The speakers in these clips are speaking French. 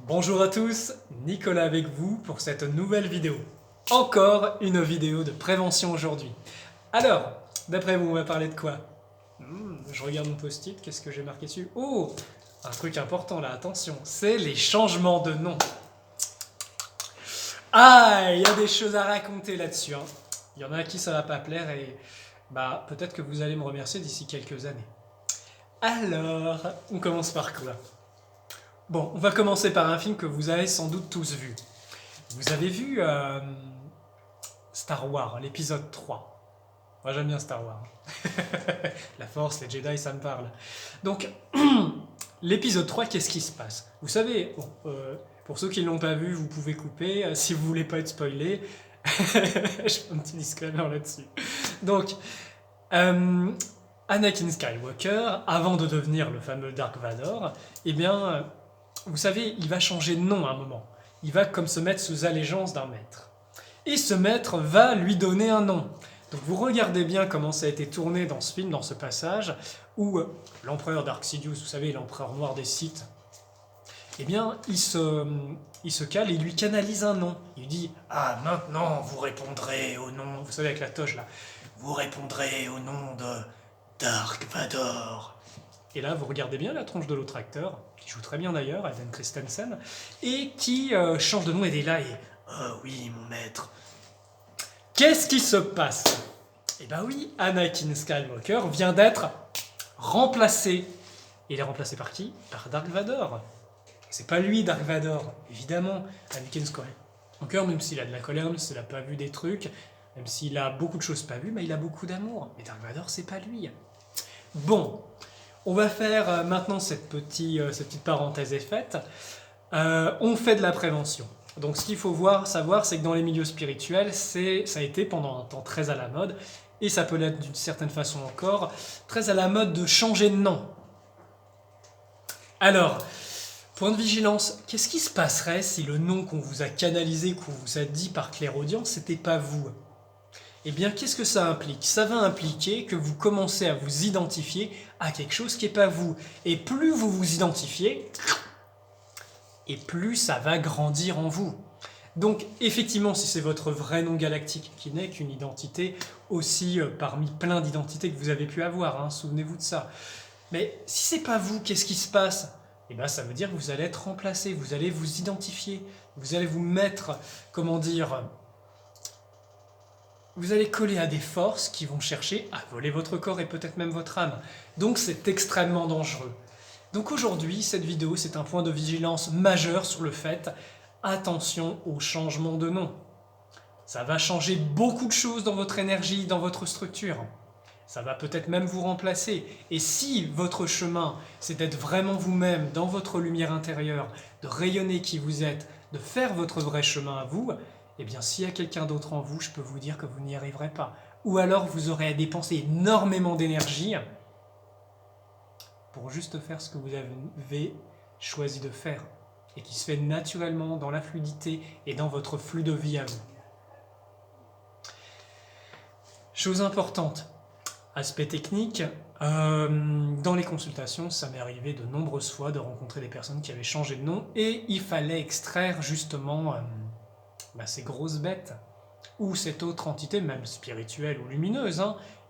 Bonjour à tous, Nicolas avec vous pour cette nouvelle vidéo. Encore une vidéo de prévention aujourd'hui. Alors, d'après vous, on va parler de quoi? Je regarde mon post-it, qu'est-ce que j'ai marqué dessus? Oh, un truc important là, attention, c'est les changements de nom. Ah, il y a des choses à raconter là-dessus. Il y en a à qui ça va pas plaire et peut-être que vous allez me remercier d'ici quelques années. Alors, on commence par quoi? Bon, on va commencer par un film que vous avez sans doute tous vu. Vous avez vu Star Wars, l'épisode 3. Moi j'aime bien Star Wars. La Force, les Jedi, ça me parle. Donc, l'épisode 3, qu'est-ce qui se passe? Vous savez, pour ceux qui ne l'ont pas vu, vous pouvez couper. Si vous voulez pas être spoilé, je fais un petit disclaimer là-dessus. Donc, Anakin Skywalker, avant de devenir le fameux Dark Vador, eh bien, vous savez, il va changer de nom à un moment. Il va comme se mettre sous allégeance d'un maître. Et ce maître va lui donner un nom. Donc vous regardez bien comment ça a été tourné dans ce film, dans ce passage, où l'empereur Dark Sidious, vous savez, l'empereur noir des Sith, eh bien, il se cale et lui canalise un nom. Il lui dit « Ah, maintenant, vous répondrez au nom... » Vous savez, avec la toge, là. « Vous répondrez au nom de Dark Vador. » Et là, vous regardez bien la tronche de l'autre acteur, qui joue très bien d'ailleurs, Hayden Christensen, et qui change de nom et est là et « Oh oui, mon maître !» Qu'est-ce qui se passe? Eh ben oui, Anakin Skywalker vient d'être remplacé. Et il est remplacé par qui? Par Dark Vador. C'est pas lui, Dark Vador, évidemment. Anakin Skywalker, même s'il a de la colère, même s'il a pas vu des trucs, même s'il a beaucoup de choses pas vues, mais il a beaucoup d'amour. Mais Dark Vador, c'est pas lui. Bon, on va faire maintenant cette petite parenthèse est faite. On fait de la prévention. Donc ce qu'il faut savoir, c'est que dans les milieux spirituels, ça a été pendant un temps très à la mode, et ça peut l'être d'une certaine façon encore, très à la mode de changer de nom. Alors, point de vigilance, qu'est-ce qui se passerait si le nom qu'on vous a canalisé, qu'on vous a dit par clairaudience, c'était pas vous? Eh bien, qu'est-ce que ça implique? Ça va impliquer que vous commencez à vous identifier à quelque chose qui n'est pas vous. Et plus vous vous identifiez, et plus ça va grandir en vous. Donc, effectivement, si c'est votre vrai nom galactique, qui n'est qu'une identité aussi parmi plein d'identités que vous avez pu avoir, souvenez-vous de ça. Mais si c'est pas vous, qu'est-ce qui se passe? Eh bien, ça veut dire que vous allez être remplacé, vous allez vous identifier, vous allez vous mettre, comment dire... Vous allez coller à des forces qui vont chercher à voler votre corps et peut-être même votre âme. Donc c'est extrêmement dangereux. Donc aujourd'hui, cette vidéo, c'est un point de vigilance majeur sur le fait, attention au changement de nom. Ça va changer beaucoup de choses dans votre énergie, dans votre structure. Ça va peut-être même vous remplacer. Et si votre chemin, c'est d'être vraiment vous-même, dans votre lumière intérieure, de rayonner qui vous êtes, de faire votre vrai chemin à vous, eh bien s'il y a quelqu'un d'autre en vous, je peux vous dire que vous n'y arriverez pas. Ou alors vous aurez à dépenser énormément d'énergie pour juste faire ce que vous avez choisi de faire et qui se fait naturellement dans la fluidité et dans votre flux de vie à vous. Chose importante, aspect technique, dans les consultations, ça m'est arrivé de nombreuses fois de rencontrer des personnes qui avaient changé de nom et il fallait extraire justement ces grosses bêtes, ou cette autre entité, même spirituelle ou lumineuse,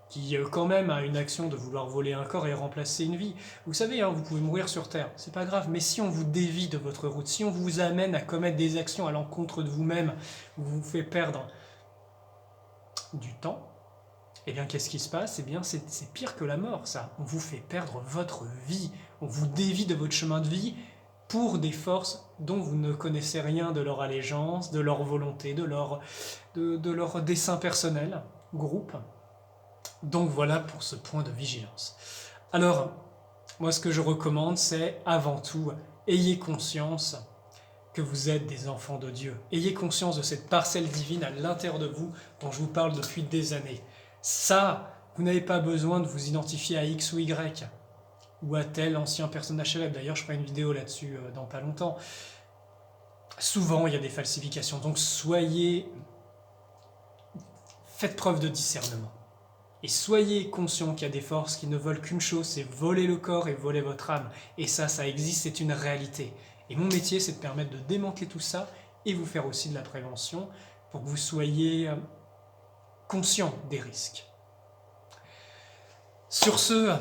qui quand même a une action de vouloir voler un corps et remplacer une vie. Vous savez, vous pouvez mourir sur Terre, c'est pas grave, mais si on vous dévie de votre route, si on vous amène à commettre des actions à l'encontre de vous-même, ou vous fait perdre du temps, eh bien qu'est-ce qui se passe? Eh bien c'est pire que la mort, ça. On vous fait perdre votre vie, on vous dévie de votre chemin de vie, pour des forces dont vous ne connaissez rien de leur allégeance, de leur volonté, de leur dessein personnel, groupe. Donc voilà pour ce point de vigilance. Alors, moi ce que je recommande, c'est avant tout, ayez conscience que vous êtes des enfants de Dieu. Ayez conscience de cette parcelle divine à l'intérieur de vous dont je vous parle depuis des années. Ça, vous n'avez pas besoin de vous identifier à X ou Y. Ou à tel ancien personnage célèbre. D'ailleurs, je ferai une vidéo là-dessus dans pas longtemps. Souvent, il y a des falsifications. Donc, faites preuve de discernement. Et soyez conscient qu'il y a des forces qui ne veulent qu'une chose, c'est voler le corps et voler votre âme. Et ça existe, c'est une réalité. Et mon métier, c'est de permettre de démanteler tout ça et vous faire aussi de la prévention pour que vous soyez conscient des risques. Sur ce,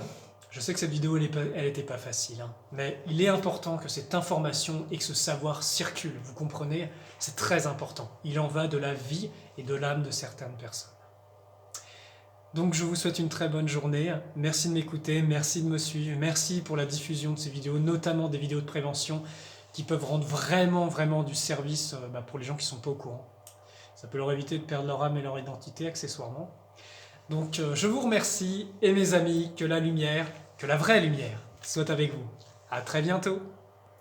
je sais que cette vidéo, elle n'était pas facile, hein, mais il est important que cette information et que ce savoir circulent, vous comprenez? C'est très important. Il en va de la vie et de l'âme de certaines personnes. Donc je vous souhaite une très bonne journée, merci de m'écouter, merci de me suivre, merci pour la diffusion de ces vidéos, notamment des vidéos de prévention qui peuvent rendre vraiment du service pour les gens qui ne sont pas au courant. Ça peut leur éviter de perdre leur âme et leur identité accessoirement. Donc je vous remercie et mes amis, que la lumière, que la vraie lumière soit avec vous. À très bientôt.